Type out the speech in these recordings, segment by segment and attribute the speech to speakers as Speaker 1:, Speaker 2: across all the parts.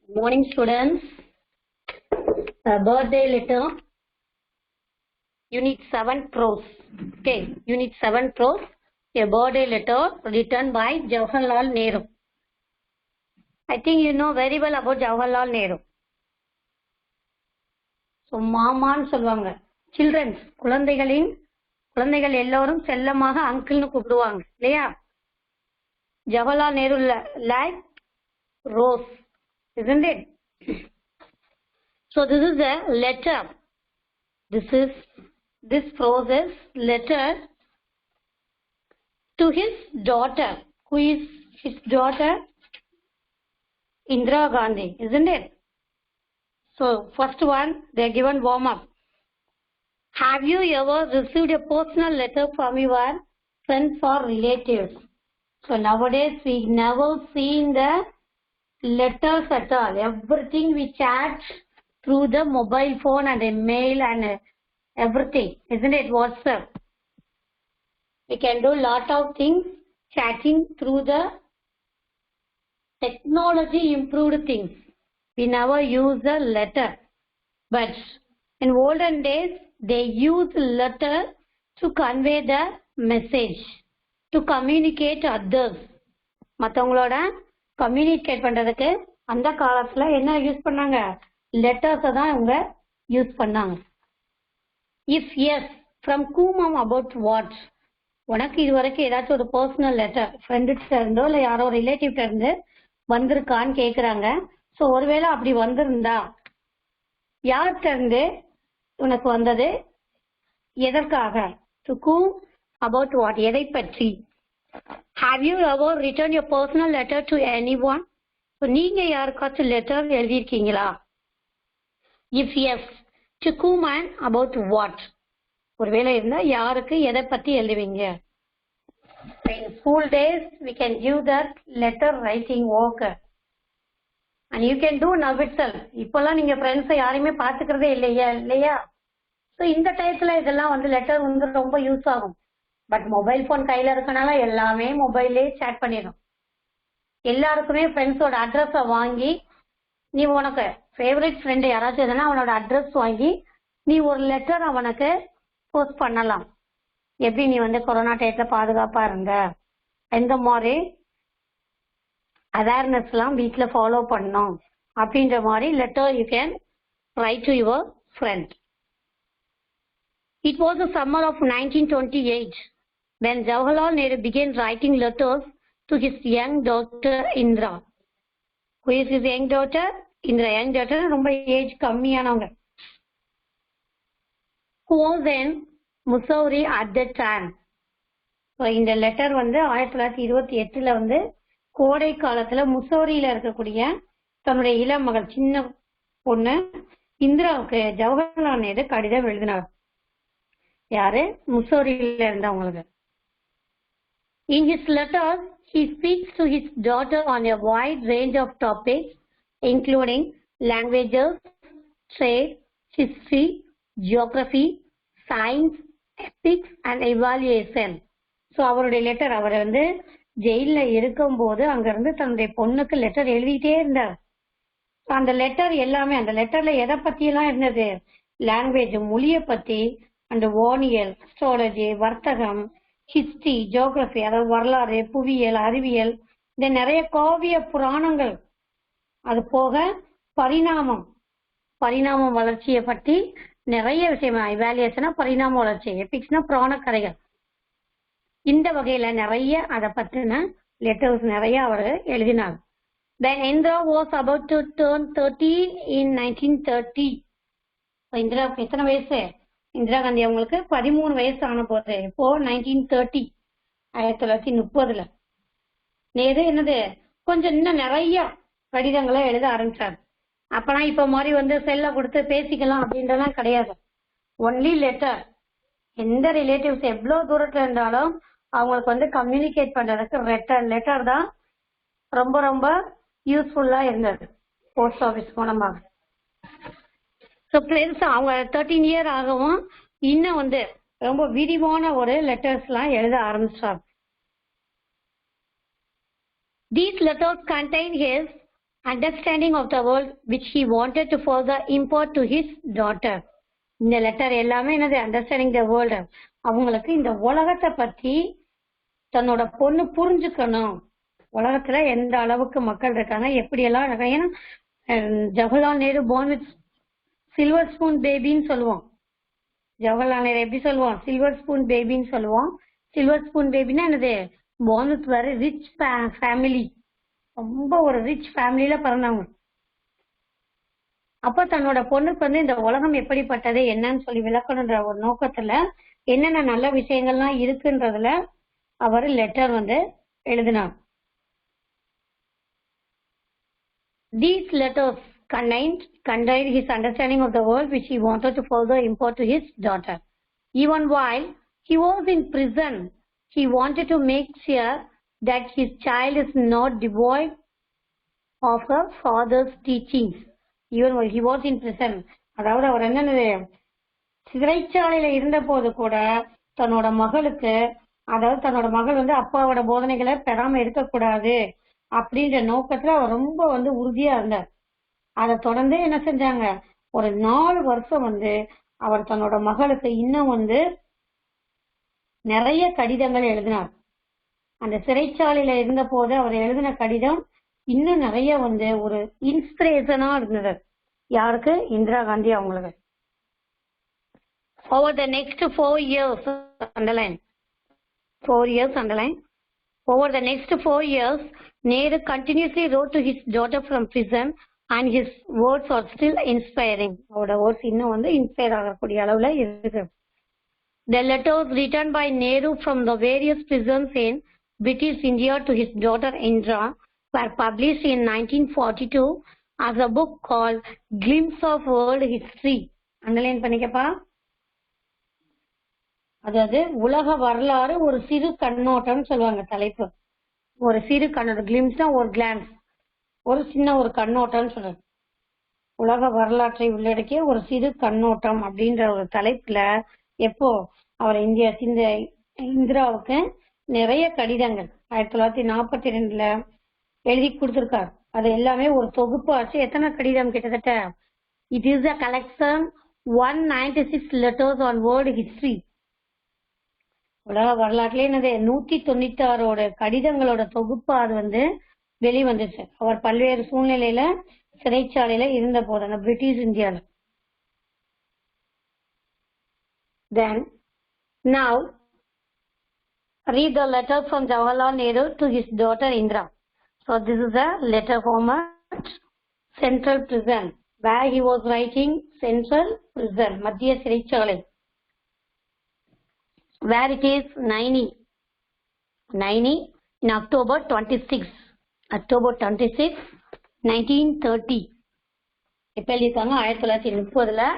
Speaker 1: Morning, students. Birthday letter. Unit 7 prose. Okay, Unit 7 prose. A birthday letter written by Jawaharlal Nehru. I think you know very well about Jawaharlal Nehru. So, மாமான்னு சொல்லுவாங்க. Children's, குழந்தைகள் எல்லோரும் செல்லமாக அங்கிள்னு கூப்பிடுவாங்க இல்லையா? Jawaharlal Nehru like rose, isn't it? So this is a letter. This prose is letter to his daughter. Who is his daughter? Indira Gandhi, isn't it? So first one, they are given warm up. Have you ever received a personal letter from your friends or relatives? So nowadays we never see the letters at all. Everything we chat through the mobile phone and email and everything, isn't it? WhatsApp. We can do lot of things chatting through the technology improved things. We never use a letter. But in olden days, they used letter to convey the message, to communicate others. மற்றவங்களோட communicate பண்றதுக்கு அந்த காலத்துல என்ன use பண்ணாங்க? லெட்டர்ஸை தான் இவங்க use பண்ணாங்க. If is from whom about what? உனக்கு இது வரைக்கும் ஏதாச்சும் ஒரு பர்சனல் லெட்டர் ஃப்ரெண்டுகிட்ட இருந்தோ இல்லை யாரோ ரிலேட்டிவ்கிட்ட இருந்து வந்திருக்கான்னு கேட்குறாங்க. ஸோ ஒருவேளை அப்படி வந்திருந்தா யார்கிட்ட இருந்து உனக்கு வந்தது, எதற்காக? டு whom அபவுட் வாட், எதை பற்றி? Have you ever written your personal letter to anyone? So நீங்க யாருக்காச்சும் letter எழுதியிருக்கீங்களா? If yes, to whom and about what? ஒருவேளை இருந்தா யாருக்கு எதை பத்தி எழுதுவீங்க? In school days we can give that letter writing work and you can do now itself. இப்பெல்லாம் நீங்க ஃப்ரெண்ட்ஸை யாரையுமே பார்த்துக்கிறதே இல்லையா? ஸோ இந்த டயத்துல இதெல்லாம் லெட்டர் ரொம்ப யூஸ் ஆகும். பட் மொபைல் ஃபோன் கையில இருக்கனால எல்லாமே மொபைல்லே சேட் பண்ணிடும். எல்லாருக்குமே ஃப்ரெண்ட்ஸோட அட்ரஸை வாங்கி, நீ உனக்கு ஃபேவரட் ஃப்ரெண்டு யாராச்சும் எதுனா அவனோட அட்ரஸ் வாங்கி நீ ஒரு லெட்டர் அவனுக்கு போஸ்ட் பண்ணலாம். எப்படி நீ கொரோனா டயத்தில் பாதுகாப்பா இருந்த, எந்த மாதிரி அவேர்னஸ்லாம் வீட்டில் ஃபாலோ பண்ணோம் அப்படின்ற மாதிரி letter you can write to your friend. It was the summer of 1928 when Jawaharlal Nehru began writing letters to his young daughter Indira. Who is his young daughter? Indira. Young daughter ரொம்ப age கம்மியானவங்க. Who was in Mussoorie at that time. இந்த letter 1928 கோடை காலத்துல முசோரியில இருக்கக்கூடிய தன்னுடைய இளம் மகள் சின்ன பொண்ணு இந்திராவுக்கு ஜவஹர்லால் நேரு கடிதம் எழுதினார். யாரு? முசோரியில இருந்தவங்களுக்கு. In his letters, he speaks to his daughter on a wide range of topics, including languages, trade, history, geography, science, ethics, and evaluation. So, அவருடைய லெட்டர் அவர் ஜெயில இருக்கும்போது அங்கிருந்து தன்னுடைய பொண்ணுக்கு லெட்டர் எழுதிட்டே இருந்தார். அந்த லெட்டர் எல்லாமே, அந்த லெட்டர்ல எதை பத்தி எல்லாம் இருந்தது? லாங்குவேஜ், மொழியை பத்தி, அந்த வானியல், அஸ்ட்ராலஜி, வர்த்தகம், ஹிஸ்டரி, ஜியோகிரபி, அதாவது வரலாறு, புவியியல், அறிவியல், இந்த நிறைய காவிய புராணங்கள், அது போக பரிணாமம் வளர்ச்சியை பற்றி நிறைய விஷயம். இவாலுவேஷனா பரிணாம வளர்ச்சி, எபிக்ஸ்னா புராண கதைகள். இந்த வகையில நிறைய அதை பற்றின லெட்டர்ஸ் நிறைய அவர் எழுதினார். Then Indira was about to turn 13 in 1930. இந்திராவுக்கு எத்தனை வயசு? இந்திரா காந்தி அவங்களுக்கு 13 வயசு ஆன போது. இப்போ 1930, 1930 நேரு கொஞ்சம் இன்னும் நிறைய கடிதங்களை எழுத ஆரம்பிச்சார். அப்பெல்லாம் இப்ப மாதிரி செல்ல கொடுத்து பேசிக்கலாம் அப்படின்றலாம் கிடையாது. Only letter. எந்த ரிலேட்டிவ்ஸ் எவ்வளவு தூரத்துல இருந்தாலும் அவங்களுக்கு கம்யூனிகேட் பண்றதுக்கு லெட்டர் தான் ரொம்ப ரொம்ப யூஸ்ஃபுல்லா இருந்தது, போஸ்ட் ஆபீஸ் மூலமாக. ஸோ பெருசா அவங்க 13 இயர் ஆகவும் இன்னும் ரொம்ப விரிவான ஒரு லெட்டர்ஸ்லாம் எழுத ஆரம்பிச்சாங்க. These letters contain his understanding of the world which he wanted to further impart to his daughter. இந்த லெட்டர் எல்லாமே என்னது அண்டர்ஸ்டாண்டிங் த வேர்ல்டு. அவங்களுக்கு இந்த உலகத்தை பத்தி தன்னோட பொண்ணு புரிஞ்சுக்கணும். உலகத்துல எந்த அளவுக்கு மக்கள் இருக்காங்க, எப்படியெல்லாம் இருக்காங்க. ஏன்னா Jawaharlal Nehru born with silver spoon பேபின்னு சொல்லுவோம். ஜவஹர்லால் நேரு எப்படி சொல்லுவோம்? சில்வர் ஸ்பூன் பேபின்னு சொல்லுவோம். சில்வர் ஸ்பூன் பேபின்னா என்னது? born with very rich family. ரொம்ப ஒரு ரிச் ஃபேமிலியில பிறந்தவங்க. அப்ப தன்னோட பொண்ணுக்கு வந்து இந்த உலகம் எப்படிப்பட்டது என்னன்னு சொல்லி விளக்கணுன்ற ஒரு நோக்கத்துல என்னென்ன நல்ல விஷயங்கள்லாம் இருக்குன்றதுல அவர் லெட்டர் வந்து எழுதினார். These letters contained his understanding of the world which he wanted to further impart to his daughter. Even while he was in prison, he wanted to make sure that his child is not devoid of her father's teachings. Even while he was in prison, அதாவது அவர் என்ன சிறைச்சாலையில இருந்த போது கூட தன்னோட மகளுக்கு, அதாவது தன்னோட மகள் வந்து அப்பாவோட போதனைகளை பெறாம இருக்கக்கூடாது அப்படின்ற நோக்கத்துல அவர் ரொம்ப வந்து உறுதியா இருந்தார். அதை தொடர்ந்து என்ன செஞ்சாங்க, ஒரு 4 வருஷம் வந்து அவர் தன்னோட மகளுக்கு இன்னும் வந்து நிறைய கடிதங்கள் எழுதினார். அந்த சிறைச்சாலையில இருந்த போது அவர் எழுதின கடிதம் இன்னும் நிறைய வந்து ஒரு இன்ஸ்பிரேஷனா இருந்தது. யாருக்கு? இந்திரா காந்தி அவங்களுக்கு. Over the next 4 years, underline 4 years, underline. Over the next 4 years, Nehru continuously wrote to his daughter from prison and his words are still inspiring. அவரோட words இன்னும் வந்து இன்ஸ்பயர் ஆகக்கூடிய அளவுல இருக்கு. The letters written by Nehru from the various prisons in British India to his daughter Indira were published in 1942 as a book called Glimpse of World History. Underline பண்ணிக்கப்பா. அதாவது உலக வரலாறு ஒரு சிறு கண்ணோட்டம் சொல்லுவாங்க தலைப்பு. ஒரு சிறு கண்ணோட்டம், கிளிம்ஸ்னா ஒரு கிளான்ஸ், ஒரு சின்ன ஒரு கண்ணோட்டம் சொல்றது. உலக வரலாற்றை உள்ளடக்கிய ஒரு சிறு கண்ணோட்டம் அப்படின்ற ஒரு தலைப்புல எப்போ அவர் இந்திராவுக்கு நிறைய கடிதங்கள் 1942 எழுதி கொடுத்திருக்காரு. அது எல்லாமே ஒரு தொகுப்பு ஆச்சு. எத்தனை கடிதம்? கிட்டத்தட்ட it is a collection 196 letters on world history. உலக வரலாற்றுல என்னது 196 கடிதங்களோட தொகுப்பு அது வந்து வெளிவந்துச்சு. அவர் பல்வேறு சூழ்நிலையில சிறைச்சாலையில இருந்த போது அந்த பிரிட்டிஷ் இந்தியால. Then now read the letter from Jawaharlal Nehru to his daughter Indira. So this is a letter from a central prison where he was writing. Central prison, மத்திய சிறைச்சாலை, where it is Naini in October 26, 1930. இப்ப எழுதிருக்காங்க 1930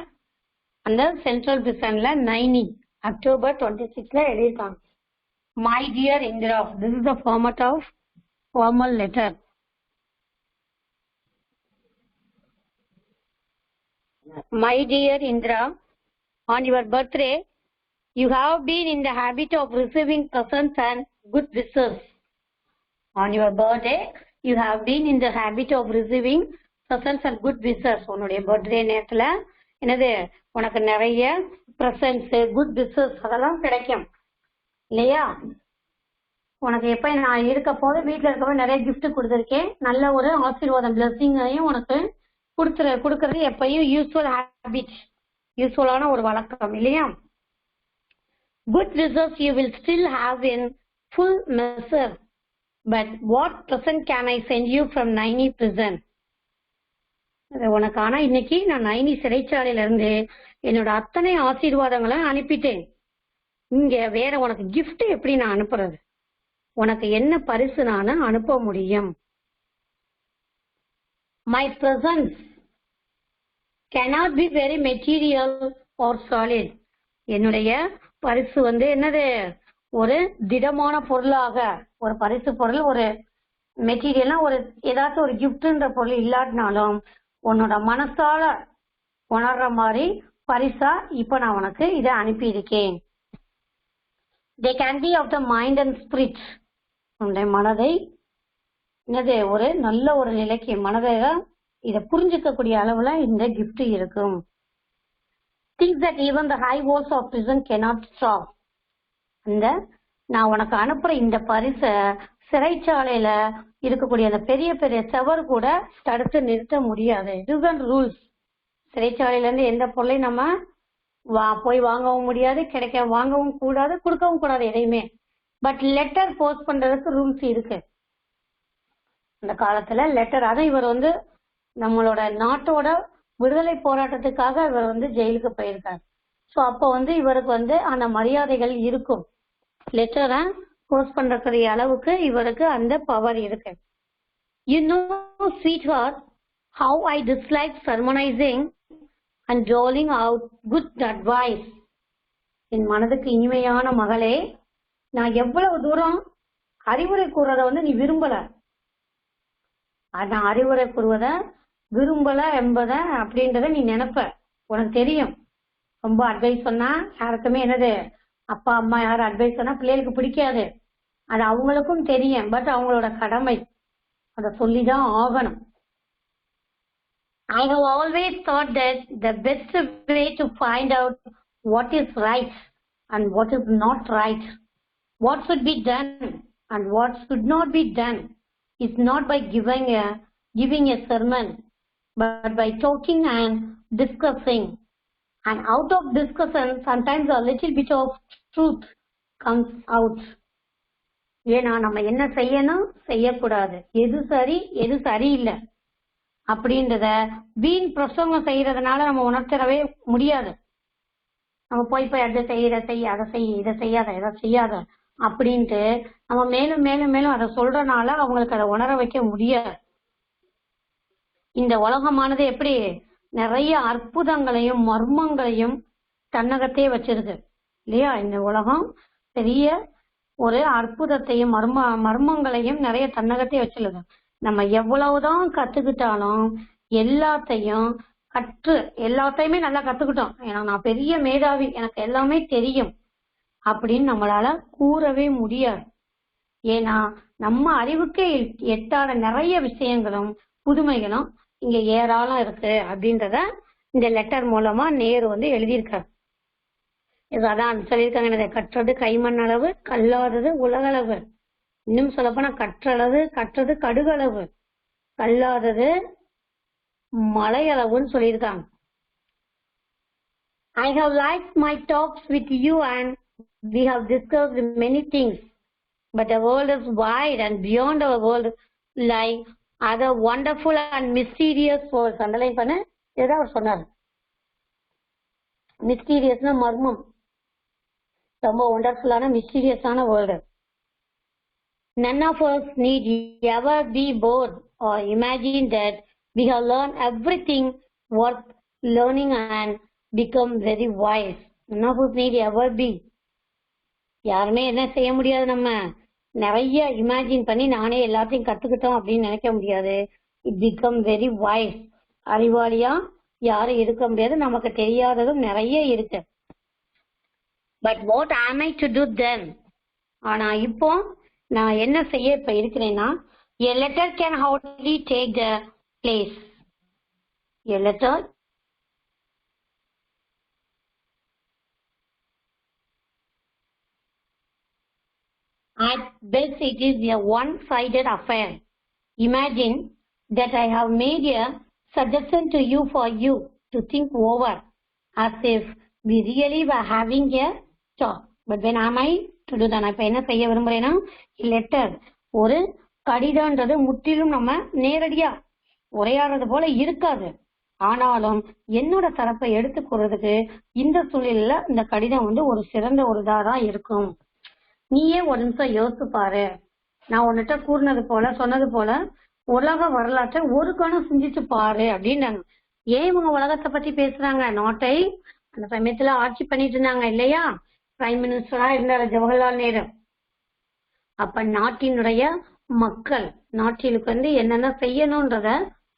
Speaker 1: அந்த central பிரிசன்ல நைனி October 26 எழுதிருக்காங்க. My dear Indira, this is the format of formal letter. My dear Indira, on your birthday you have been in the habit of receiving presents and good wishes. On your birthday you have been in the habit of receiving presents and good wishes. உன்னுடைய birthday நேரத்துல என்னது உனக்கு நிறைய presents, good wishes அதெல்லாம் கிடைக்கும் இல்லையா? உனக்கு எப்ப நான் இருக்க போது வீட்டுல இருக்க நிறைய கிஃப்ட் கொடுத்துருக்கேன். நல்ல ஒரு ஆசீர்வாதம், பிளஸிங்கையும் உனக்கு கொடுக்கறது எப்பயும் யூஸ்ஃபுல் ஹேபிட், யூஸ்ஃபுல்லான ஒரு வழக்கம் இல்லையா? Good wishes you will still have in full measure, but what present can I send you from Naini prison? உனக்கு ஆனா இன்னைக்கு நான் நைனி சிறைச்சாலையில இருந்து என்னோட அத்தனை ஆசீர்வாதங்களை அனுப்பிட்டேன். இங்க வேற உனக்கு கிஃப்ட் எப்படி நான் அனுப்புறது? உனக்கு என்ன பரிசு நான் அனுப்ப முடியும்? My presents cannot be very material or solid. என்னுடைய பரிசு வந்து என்னது ஒரு திடமான பொருளாக, ஒரு பரிசு பொருள், ஒரு மெட்டீரியல்னா ஒரு ஏதாச்சும் ஒரு கிஃப்ட்ன்ற பொருள் இல்லாட்டினாலும் உன்னோட மனசால உணர்ற மாதிரி பரிசா இப்ப நான் உனக்கு இதை அனுப்பி இருக்கேன். They can be of the mind and spirit. உன்னுடைய மனதை என்னது ஒரு நல்ல ஒரு நிலைக்கு மனதை இதை புரிஞ்சுக்கக்கூடிய அளவுல இந்த gift இருக்கும். Things that even the high walls of prison cannot stop. அந்த நான் உனக்கு அனுப்புற இந்த பரிசை சிறைச்சாலையில இருக்கக்கூடிய அந்த பெரிய பெரிய செவர் கூட தடுத்து நிறுத்த முடியாது. இதுதான் ரூல்ஸ். சிறைச்சாலையில இருந்து எந்த பொருளையும் நம்ம போய் வாங்கவும் முடியாது, வாங்கவும் கூடாது, கொடுக்கவும் கூடாது எதையுமே. பட் லெட்டர் போஸ்ட் பண்றதுக்கு ரூல்ஸ் இருக்கு. அந்த காலத்துல லெட்டர், அதை இவர் நம்மளோட நாட்டோட விடுதலை போராட்டத்துக்காக இவர் ஜெயிலுக்கு போயிருக்காரு. ஸோ அப்போ இவருக்கு அந்த மரியாதைகள் இருக்கும். லெட்டரை போஸ்ட் பண்றக்கூடிய அளவுக்கு இவருக்கு அந்த பவர் இருக்கு. You know, sweetheart, how I dislike sermonizing and doling out good advice. என் மனதுக்கு இனிமையான மகளே, நான் எவ்வளவு தூரம் அறிவுரை கூறுறத நீ விரும்பல. நான் அறிவுரை கூறுவத விரும்பல என்பத அப்படின்றத நீ நினைப்ப. உனக்கு தெரியும், ரொம்ப அட்வைஸ் சொன்னா யாருக்குமே அப்பா அம்மா யாரும் அட்வைஸ் சொன்னா பிள்ளைகளுக்கு பிடிக்காது. அது அவங்களுக்கும் தெரியும். பட் அவங்களோட கடமை, அதை சொல்லிதான் ஆகணும். I have always thought that the best way to find out what is right and what is not right, what should be done and what should not be done, is not by giving a sermon, but by talking and discussing. And out of discussion, sometimes a little bit of truth comes out. ஏன்னா நம்ம என்ன செய்யணும், செய்யக்கூடாது, எது சரி எது சரியில்லை அப்படின்றத வீண் பிரசங்கம் செய்யறதுனால நம்ம உணர்த்தவே முடியாது. நம்ம போய் அதை செய்ய, அதை செய்ய, இதை செய்யாத, இதை செய்யாத அப்படின்ட்டு நம்ம மேலும் மேலும் மேலும் அதை சொல்றதுனால அவங்களுக்கு அதை உணர வைக்க முடியாது. இந்த உலகமானது எப்படி நிறைய அற்புதங்களையும் மர்மங்களையும் தன்னகத்தே வச்சிருக்கு இல்லையா? இந்த உலகம் பெரிய ஒரு அற்புதத்தையும் மர்மங்களையும் நிறைய தன்னகத்தே வச்சிருக்கு. நம்ம எவ்வளவுதான் கத்துக்கிட்டாலும் எல்லாத்தையுமே நல்லா கத்துக்கிட்டோம், ஏன்னா நான் பெரிய மேதாவி, எனக்கு எல்லாமே தெரியும் அப்படின்னு நம்மளால கூறவே முடியாது. ஏன்னா நம்ம அறிவுக்கே எட்டாத நிறைய விஷயங்களும் புதுமைகளும் இங்க ஏராளம் இருக்கு அப்படின்றத இந்த லெட்டர் மூலமா நேரு எழுதியிருக்காரு. அதான் சொல்லியிருக்காங்க, கற்றது கைமண் அளவு, கல்லாதது உலகளவு. இன்னும் சொல்ல போனா கற்றது கடுகளவு, கல்லாதது மலையளவுன்னு சொல்லியிருக்காங்க. I have liked my talks with you and we have discussed many things, but the world is wide and beyond our world lie other wonderful and mysterious worlds. Underline பண்ண ஏதாவது அவர் சொன்னார். மிஸ்டீரியஸ்னா மர்மம், ரொம்ப ஒண்டர்ஃபுல்லான மிஸ்டீரியஸான world. None of us need ever be bored or imagine that we have learned everything worth learning and become very wise. None of us need ever be. யாருமே என்ன செய்ய முடியாது, நம்ம நிறைய இமேஜின் பண்ணி நானே எல்லாத்தையும் கத்துக்கிட்டோம் அப்படின்னு நினைக்க முடியாது. It become very wise. அறிவாளியா யாரும் இருக்க முடியாது, நமக்கு தெரியாததும் நிறைய இருக்கு. பட் வாட் ஆம் ஐ டு டு தென்? ஆனா இப்போ நான் என்ன செய்ய இப்ப இருக்கிறேன்னா, a letter can hardly take the place. A letter at best it is a one-sided affair. Imagine that I have made a suggestion to you for you to think over, as if we really were having a talk. But when am I to do that? நான் இப்ப என்ன செய்ய விரும்புறேன்னா, letter ஒரு கடிதம்ன்றது முற்றிலும் நம்ம நேரடியா உரையாடுறது போல இருக்காது. ஆனாலும் என்னோட தரப்பை எடுத்துக்கொள்றதுக்கு இந்த சூழல்ல இந்த கடிதம் ஒரு சிறந்த ஒரு இதாதான் இருக்கும். நீயே ஒரு நிமிஷம் யோசிச்சு பாரு. நான் உன்னிட்ட கூறினது போல சொன்னது போல உலக வரலாற்றை ஒரு கணம் சிந்திச்சு பாரு அப்படின்னாங்க. ஏன் இவங்க உலகத்தை பத்தி பேசுறாங்க? நாட்டை அந்த சமயத்துல ஆட்சி பண்ணிட்டு இருந்தாங்க இல்லையா? பிரைம் மினிஸ்டரா இருந்தாரு ஜவஹர்லால் நேரு. அப்ப நாட்டினுடைய மக்கள் நாட்டிலுக்கு என்னென்ன செய்யணும்ன்றத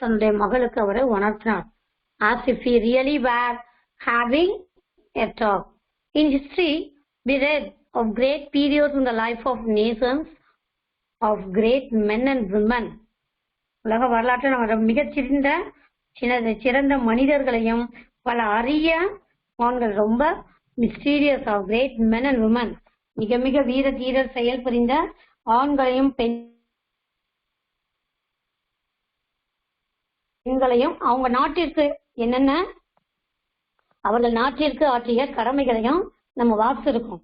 Speaker 1: தன்னுடைய மகளுக்கு அவரை உணர்த்தினார். As if he really were having a talk. In history, we read of great periods in the life of nations, of great men and women உலக வரலாற்றில் நம்ம சிறந்த மனிதர்களையும் பல அரிய ஆண்கள், ரொம்ப mysterious of great men and woman, மிக மிக வீர தீரர் செயல் புரிந்த ஆண்களையும் பெண்களையும் அவங்க நாட்டிற்கு என்னென்ன அவர்கள் நாட்டிற்கு ஆற்றிய கடமைகளையும் நம்ம வாசிச்சிருக்கோம்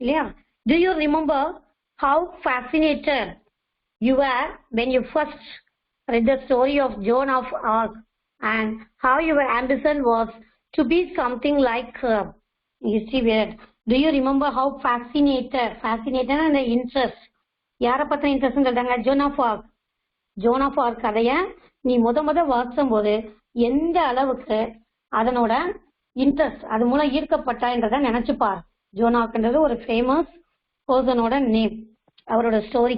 Speaker 1: இல்லையா? Do you remember how fascinated you were when you first read the story of Joan of Arc and how your ambition was to be something like her? History period. Do you remember how fascinated and the interest? யாரை பத்தின interest சொல்றாங்க? Joan of Arc. Joan of Arc கதைய நீ முத வாசிக்கும் போது எந்த அளவுக்கு அதனோட இன்ட்ரெஸ்ட் அது மூலம் ஈர்க்கப்பட்டான்றத நினைச்சுப்பார். ஜோன் ஆர்க்ன்றது ஒரு ஃபேமஸ் பர்சனோட நேம், அவரோட story.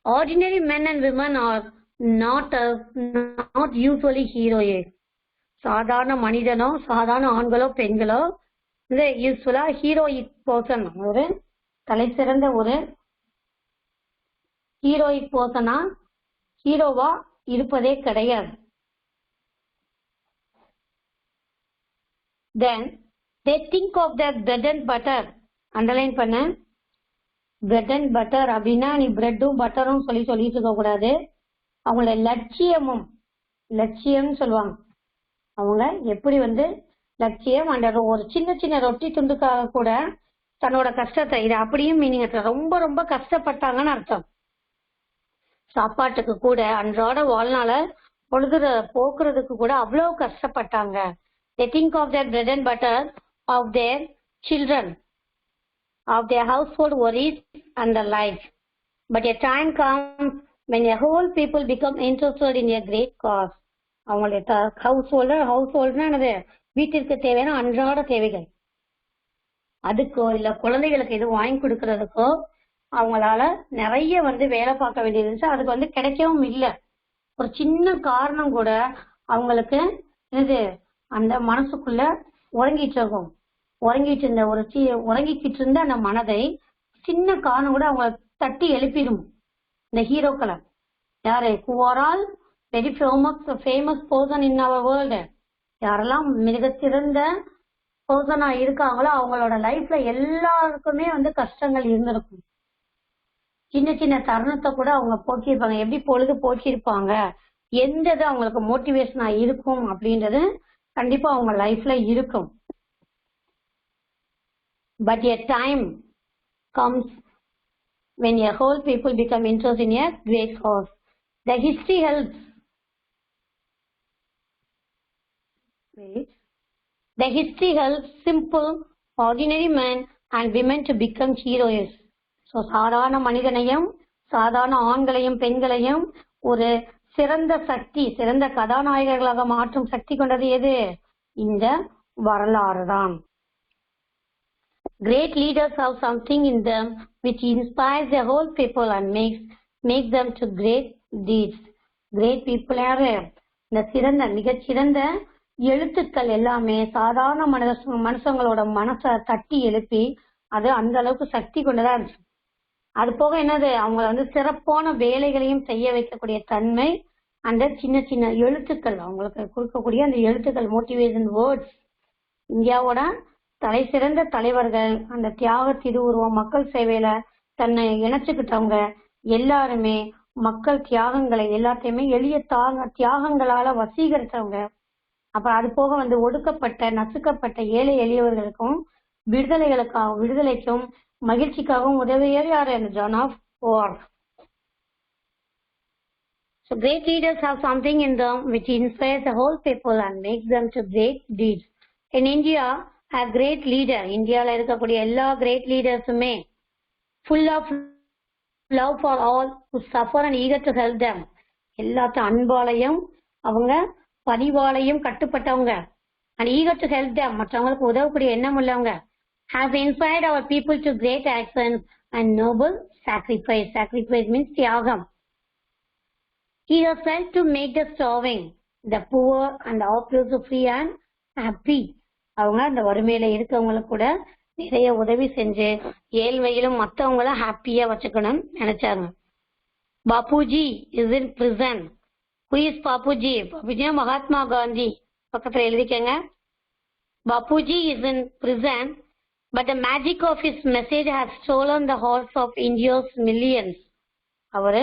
Speaker 1: Ordinary men and women are not usually heroic. சாதாரண மனிதனோ சாதாரண ஆண்களோ பெண்களோ இந்த யூஸ்வலா ஹீரோயிக் பர்சன், ஒரு தலை சிறந்த ஒரு ஹீரோயிக் பர்சனா ஹீரோவா இருப்பதே கிடையாது. Then they think of their bread and butter. Underline பண்ண, பிரெட் அண்ட் பட்டர் அப்படின்னா நீ பிரெட்டும் பட்டரும் சொல்லிட்டு இருக்க கூடாது. அவங்களோட லட்சியம் சொல்லுவாங்க. அவங்க எப்படி லட்சியம் அந்த ஒரு சின்ன ரொட்டி துண்டுக்காக கூட தன்னோட கஷ்டத்தை, இது அப்படியும் மீனிங் ரொம்ப ரொம்ப கஷ்டப்பட்டாங்கன்னு அர்த்தம். சாப்பாட்டுக்கு கூட அன்றாட வாழ்நாள பொழுது போக்குறதுக்கு கூட அவ்வளவு கஷ்டப்பட்டாங்க. They think of their bread and butter, of their children, of their household worries and the life. But a time comes when a whole people become interested in a great cause. அவங்களுடைய ஹவுஸ்ஹோல்ட்னா என்னது? வீட்டிற்கு தேவையான அன்றாட தேவைகள், அதுக்கோ இல்ல குழந்தைகளுக்கு எதுவும் வாங்கி கொடுக்கறதுக்கோ அவங்களால நிறைய வேலை பார்க்க வேண்டியது இருந்துச்சு. அதுக்கு கிடைக்கவும் இல்லை. ஒரு சின்ன காரணம் கூட அவங்களுக்கு என்னது அந்த மனசுக்குள்ள உறங்கிக்கிட்டு இருந்த அந்த மனதை சின்ன காரணம் கூட அவங்க தட்டி எழுப்பிடும். இந்த ஹீரோக்களை யாரு? who are all very famous person in our world. யாரெல்லாம் மிகச்சிறந்த பர்சனா இருக்காங்களோ அவங்களோட லைஃப்ல எல்லாருக்குமே கஷ்டங்கள் இருந்திருக்கும். சின்ன தருணத்தை கூட அவங்க போக்கியிருப்பாங்க. எப்படி பொழுது போக்கியிருப்பாங்க, எந்த இது அவங்களுக்கு மோட்டிவேஷனா இருக்கும் அப்படின்றது கண்டிப்பா அவங்க லைஃப்ல இருக்கும். But a time comes when a whole people become interested in a great cause. The history helps. The history helps simple, ordinary men and women to become heroes. So சாதாரண மனிதனையும் சாதாரண ஆண்களையும் பெண்களையும் ஒரு சிறந்த கதாநாயகர்களாக மாற்றும் சக்தி கொண்டது எது? இந்த வரலாறு தான். Great leaders have something in them which inspires the whole people and makes them to great deeds. Great people யாரு? இந்த மிகச்சிறந்த எழுத்துக்கள் எல்லாமே சாதாரண மனுஷங்களோட மனசை தட்டி எழுப்பி அது அந்த அளவுக்கு சக்தி கொண்டதா இருந்துச்சு. அது போக என்னது? அவங்க சிறப்பான வேலைகளையும் செய்ய வைக்கக்கூடிய தன்மை அந்த சின்ன எழுத்துக்கள், அவங்களுக்கு கொடுக்கக்கூடிய அந்த எழுத்துக்கள், மோட்டிவேஷன் வேர்ட்ஸ். இந்தியாவோட தலை சிறந்த தலைவர்கள், அந்த தியாக திருவுருவம், மக்கள் சேவையில தன்னை இணைச்சுக்கிட்டவங்க எல்லாருமே மக்கள் தியாகங்களை எல்லாத்தையுமே எளிய தியாகங்களால வசீகரித்தவங்க. அப்புறம் அது போக ஒடுக்கப்பட்ட நசுக்கப்பட்ட ஏழை எளியவர்களுக்கும் விடுதலைக்கும் மகிழ்ச்சிக்காகவும் உதவியர் யாரு? Joan of Arc. So great leaders have something in them which inspires the whole people and makes them to great deeds. In India, a great leader, இந்தியால இருக்கக்கூடிய எல்லா great leadersமே full of love for all who suffer and eager to help them. எல்லாத்த அன்பாலையும் அவங்க பணிவாலையும் கட்டுப்பட்டவங்க, and eager to help them, மற்றவங்களுக்கு உதவக்கூடிய எண்ணம் உள்ளவங்க, have inspired our people to great actions and noble sacrifice. Sacrifice means தியாகம். He has helped to make the starving, the poor and the oppressed free and happy. அவங்க அந்த வறுமையில இருக்கவங்களுக்கு கூட நிறைய உதவி செஞ்சு ஏழ்மையிலும் மற்றவங்கள ஹாப்பியா வச்சுக்கணும்னு நினைச்சாங்க. Bapuji is in prison. Who is Bapuji? Bapuji Mahatma Gandhi. பக்கத்துல எழுதிக்கங்க. Bapuji is in prison, but the magic of his message has stolen the hearts of India's millions. அவரு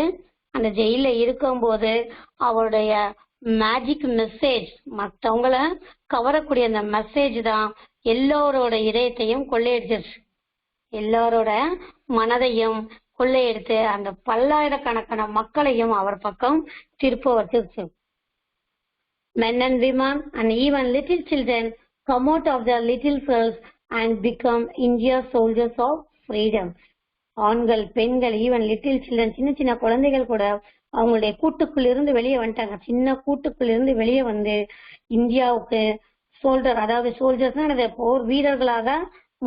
Speaker 1: அந்த ஜெயில இருக்கும்போது அவருடைய மேஜிக் மெசேஜ், மற்றவங்கள கவரக்கூடிய அந்த மெசேஜ் தான் எல்லாரோட இதயத்தையும் கொள்ளையடிச்சிருச்சு, எல்லாரோட மனதையும் கொள்ளையெடுத்து அந்த பல்லாயிரக்கணக்கான மக்களையும் அவர் பக்கம் திருப்ப வச்சிருச்சு. Men and women and even little children come out of their little cells and become India's soldiers of freedom. ஆண்கள், பெண்கள், ஈவன் லிட்டில் சில்ட்ரன், சின்ன சின்ன குழந்தைகள் கூட அவங்களுடைய கூட்டுக்குள்ள இருந்து வெளியே வந்துட்டாங்க. சின்ன கூட்டுக்குள்ள இருந்து வெளியே வந்து இந்தியாவுக்கு சோல்டர், அதாவது சோல்ஜர்ஸ் போர் வீரர்களாக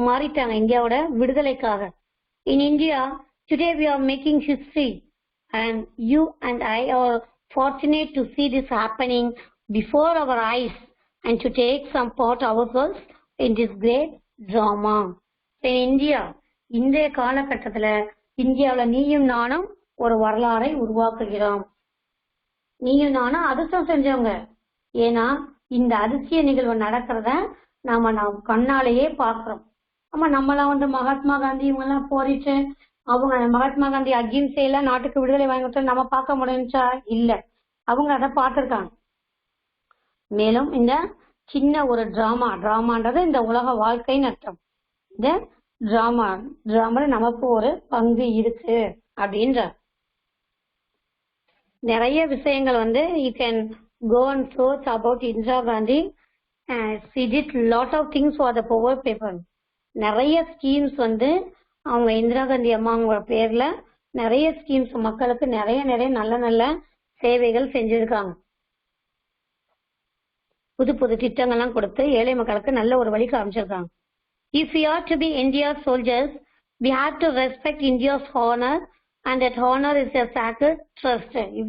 Speaker 1: மாறிட்டாங்க இந்தியாவோட விடுதலைக்காக. In India today we are making history and you and I are fortunate to see this happening before our eyes and to take some part ourselves in this great drama. In India, இன்றைய காலகட்டத்துல இந்தியாவுல நீயும் நானும் ஒரு வரலாறை உருவாக்குகிறோம். நீயும் நானும் அதிர்ஷ்டம் செஞ்சவங்க. ஏன்னா இந்த அதிசய நிகழ்வு நடக்கிறத நாம கண்ணாலேயே பாக்குறோம். ஆமா, நம்மளாம் மகாத்மா காந்தி இவங்க எல்லாம் போரிட்டு அவங்க மகாத்மா காந்தி அகிம்சையில நாட்டுக்கு விடுதலை வாங்கிட்டு நம்ம பார்க்க முடிஞ்சா? இல்ல, அவங்க அதை பார்த்திருக்காங்க. மேலும் இந்த சின்ன ஒரு டிராமான்றது இந்த உலக வாழ்க்கைன்னு அர்த்தம். இந்த டிராமால நமக்கு ஒரு பங்கு இருக்கு அப்படின்ற நிறைய விஷயங்கள் you can go and search about Indira Gandhi. She did lot of things for the poor people. நிறைய ஸ்கீம்ஸ் அவங்க இந்திரா காந்தி அம்மாவோட பேர்ல நிறைய ஸ்கீம்ஸ் மக்களுக்கு நிறைய நல்ல நல்ல சேவைகள் செஞ்சிருக்காங்க. புது புது திட்டங்கள்லாம் கொடுத்து ஏழை மக்களுக்கு நல்ல ஒரு வழி காமிச்சிருக்காங்க. If we are to be India's soldiers, we have to respect India's honor, and that honor is a sacred trust. If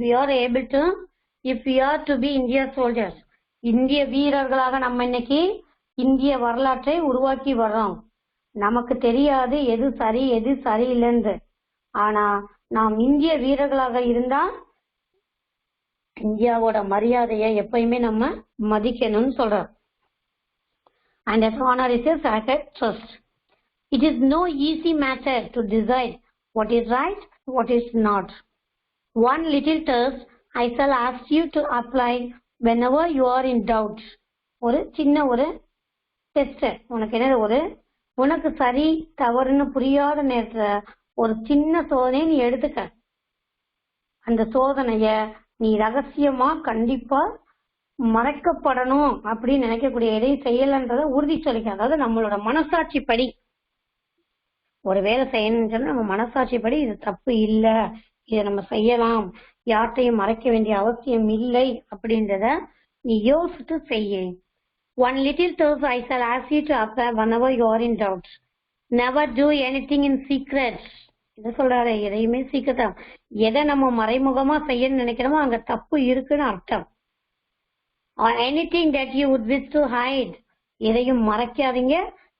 Speaker 1: we are to be India's soldiers, இந்திய வீரர்களாக நம்ம இன்னைக்கு இந்திய வரலாற்றை உருவாக்கி வர்றோம். நமக்கு தெரியாது எது சரி எது சரியில்லைன்னு. ஆனா நாம் இந்திய வீரர்களாக இருந்தா இந்தியாவோட மரியாதையை எப்பயுமே நம்ம மதிக்கணும்னு சொல்றோம். And that honor is a sacred trust. It is no easy matter to decide what is right, what is not. One little test I shall ask you to apply whenever you are in doubt. ஒரு சின்ன ஒரு test, உனக்கு சரி தவறுன்னு புரியாத நேரத்துல ஒரு சின்ன சோதனையை நீ எடுத்துக்க. அந்த சோதனைய நீ ரகசியமா கண்டிப்பா மறைக்கப்படணும் அப்படின்னு நினைக்கக்கூடிய எதையும் செய்யலன்றத உறுதி சொல்லிக்க. அதாவது நம்மளோட மனசாட்சி படி ஒரு வேலை செய்யணும்னு சொன்னா நம்ம மனசாட்சி படி இது தப்பு இல்ல, இதை நம்ம செய்யலாம், யார்ட்டையும் மறைக்க வேண்டிய அவசியம் இல்லை அப்படின்றத நீ யோசித்து செய்ய. One little truth I shall ask you to apply whenever you are in doubt. Never do anything in secret. இத சொல்றாரு, எதையுமே சீக்கிரத்தா. எதை நம்ம மறைமுகமா செய்யணும்னு நினைக்கிறோமோ அங்க தப்பு இருக்குன்னு அர்த்தம். Or anything that you would wish to hide. எதையும் மறைக்காதீங்க,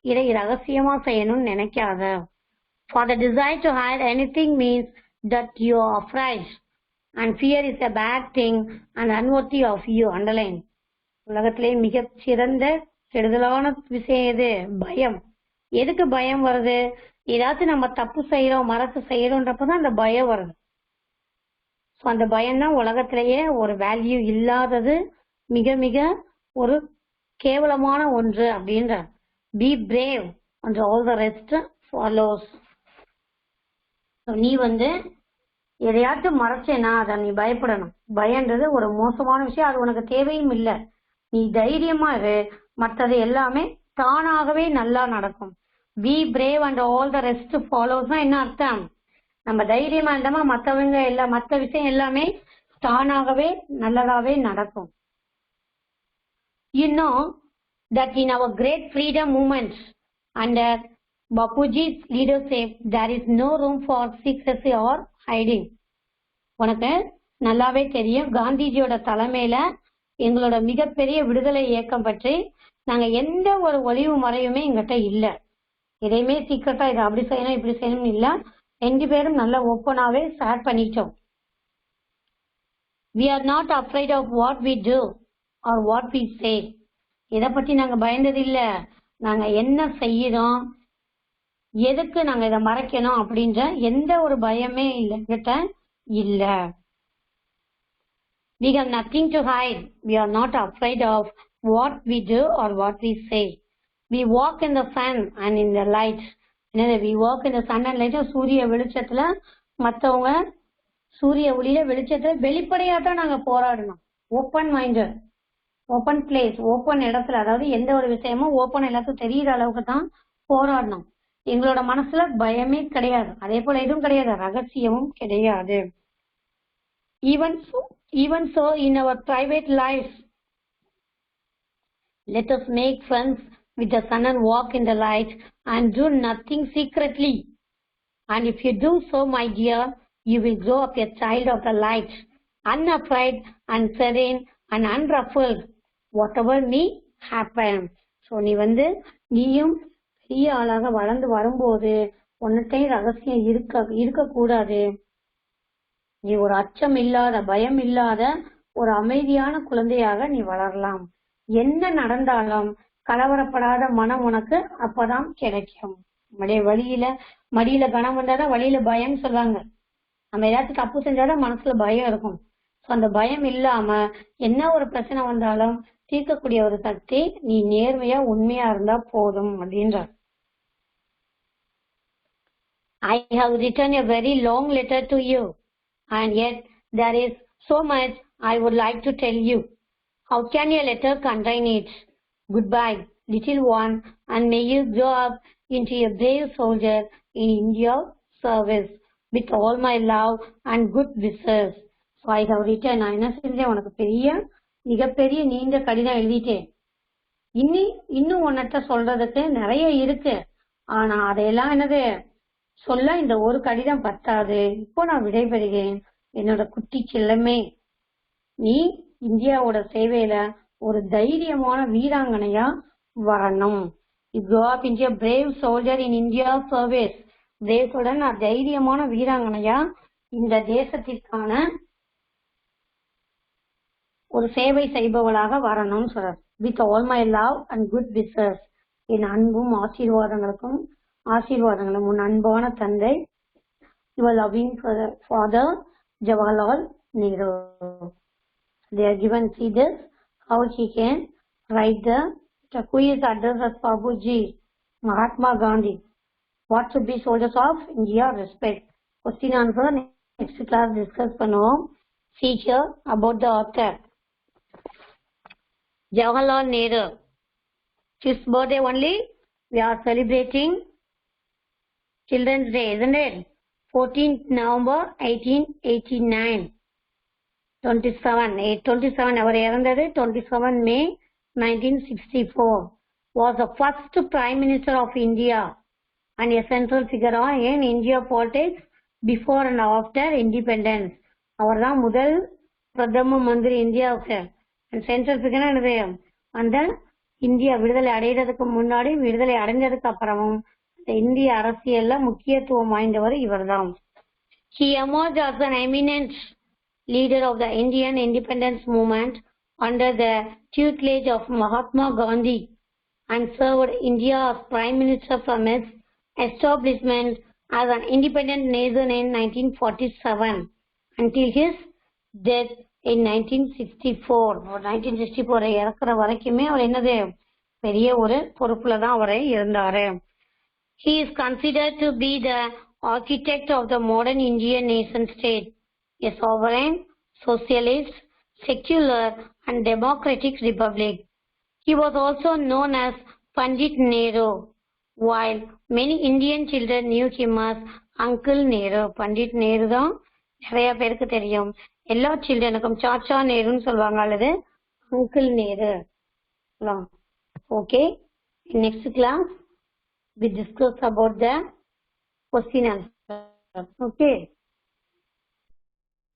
Speaker 1: இதை ரகசியமா செய்யணும்னு நினைக்காத. For the desire to hide anything means that you are afraid, and fear is a bad thing and unworthy of you. Underline. உலகத்திலே மிக சிறந்த கெடுதலான விஷயம் எது? பயம். எதுக்கு பயம் வருது? ஏதாச்சும் நம்ம தப்பு செய்யறோம், மறக்க செய்யறோன்றப்பதான் அந்த பயம் வருது. அந்த பயம் தான் உலகத்திலேயே ஒரு வேல்யூ இல்லாதது, மிக மிக ஒரு கேவலமான ஒன்று அப்படின்ற. Be brave and all the rest follows. நீ எதையாச்சும் மறைச்சேனா அதை நீ பயப்படணும். பயன்றது ஒரு மோசமான விஷயம், அது உனக்கு தேவையும் இல்லை. நீ தைரியமா இரு, மற்றது எல்லாமே தானாகவே நல்லா நடக்கும். Be brave and all the rest follows. என்ன அர்த்தம்? நம்ம தைரியமா இருந்தோமா மற்ற விஷயம் எல்லாமே தானாகவே நல்லதாவே நடக்கும். You know that in our great freedom movements under Bapuji's leadership, there is no room for secrecy or hiding. உனக்கு நல்லாவே தெரியும், காந்திஜியோட தலைமையில எங்களோட மிகப்பெரிய விடுதலை இயக்கம் பற்றி நாங்க எந்த ஒரு ஒளிவு மறைவுமே எங்கிட்ட இல்ல. எதையுமே சீக்கிரட்டா இதை அப்படி செய்யணும் இப்படி செய்யணும் இல்ல. 2 பேரும் நல்ல ஓப்பனாவே ஷேர் பண்ணிட்டோம். We are not afraid of what we do or what we say. இதை பற்றி நாங்க பயந்தது இல்ல, நாங்க என்ன செய்யறோம், எதுக்கு நாங்க இதை மறைக்கணும் அப்படின்ற எந்த ஒரு பயமே இல்ல இல்ல. We have nothing to hide. We are not afraid of what we do or what we say. We walk in the sun and in the light. We walk in the sun and light. சூரிய வெளிச்சத்துல மத்தவங்க சூரிய ஒளியில வெளிச்சத்துல வெளிப்படையா தான் நாங்க போராடணும். Open minded, open place, open இடத்துல, அதாவது எந்த ஒரு விஷயமும் ஓப்பன் எல்லாத்துக்கும் தெரியுற அளவுக்கு தான் போராடணும். எங்களோட மனசுல பயமே கிடையாது, அதே போல எதுவும் கிடையாது, ரகசியமும் கிடையாது. Even so in our private life, let us make friends with the sun and walk in the light and do nothing secretly. And if you do so, my dear, you will grow up a child of the light, unafraid and serene and unruffled, whatever may happen. So நீயும் பெரிய ஆளாக வளர்ந்து வரும்போது உன்கிட்ட ரகசியம் இருக்க கூடாது. நீ ஒரு அச்சம் இல்லாத, பயம் இல்லாத ஒரு அமைதியான குழந்தையாக நீ வளரலாம். என்ன நடந்தாலும் கலவரப்படாத மனம் உனக்கு அப்பதான் கிடைக்கும். மடியில கனம் வந்தாதான் வழியில பயம் சொல்லுவாங்க. நம்ம ஏதாச்சும் தப்பு செஞ்சாதான் மனசுல பயம் இருக்கும். அந்த பயம் இல்லாம என்ன ஒரு பிரச்சனை வந்தாலும் தீர்க்கக்கூடிய ஒரு சக்தி நீ நேர்மையா உண்மையா இருந்தா போதும் அப்படின்ற. I have written a very long letter to you, and yet there is so much I would like to tell you. How can a letter contain it? Goodbye, little one, and may you grow up into a brave soldier in India's service with all my love and good wishes. So I have written. நான் என்ன செஞ்சேன், உனக்கு மிகப்பெரிய நீண்ட கடிதம் எழுதிட்டேன். இன்னும் உன்கிட்ட சொல்றதுக்கு நிறைய இருக்கு, ஆனா அதையெல்லாம் சொல்ல இந்த ஒரு கடிதம் பத்தாது. இப்போ நான் விடைபெறுகிறேன். என்னோட குட்டி செல்லமே, நீ இந்தியாவோட சேவையில ஒரு தைரியமான வீராங்கனையா வரணும். You grow up into a brave soldier in India's service. தேசோட நான் தைரியமான வீராங்கனையா இந்த தேசத்திற்கான ஒரு சேவை செய்பவளாக வரணும்னு சொல்ற. With all my love and good wishes. என் அன்பும் ஆசீர்வாதங்களும் உன் அன்பான தந்தை, your loving father Jawaharlal Nehru. They are given, see this, how he can write the quiz address Babuji Mahatma Gandhi. What should be soldiers of India respect? Question answer next class discuss பண்ணுவோம். Feature about the author. Jawaharlal Nehru. His birthday only we are celebrating Children's Day, isn't it? 14th November 1889. 27 அவர் இறந்தது 27 May 1964. Was the first Prime Minister of India and a central figure in India politics before and after independence. அவர் தான் முதல் பிரதம மந்திரி இந்தியாவுக்கு. Central figure என்னது, அந்த India விடுதலை அடைகிறதுக்கு முன்னாடி விடுதலை அடைஞ்சதுக்கு அப்புறமும் இந்திய அரசியல்ல முக்கியத்துவம் வாய்ந்தவர் இவர்தான். He emerged as an eminent leader of the Indian independence movement under the tutelage of Mahatma Gandhi and served India as Prime Minister from its establishment as an independent nation in 1947 until his death in 1964. 1964 இறக்குற வரைக்குமே அவர் என்னது பெரிய ஒரு பொறுப்புல தான் அவரை இருந்தாரு. He is considered to be the architect of the modern Indian nation state, a sovereign, socialist, secular and democratic republic. He was also known as Pandit Nehru, while many Indian children knew him as Uncle Nehru. Pandit Nehru தான் நிறைய பேருக்கு தெரியும். எல்லா சில்ட்ரனுக்கும் சாச்சா நேருன்னு சொல்லுவாங்க அல்லது uncle Nehru. Okay, in next class we discuss about the question answer. Okay.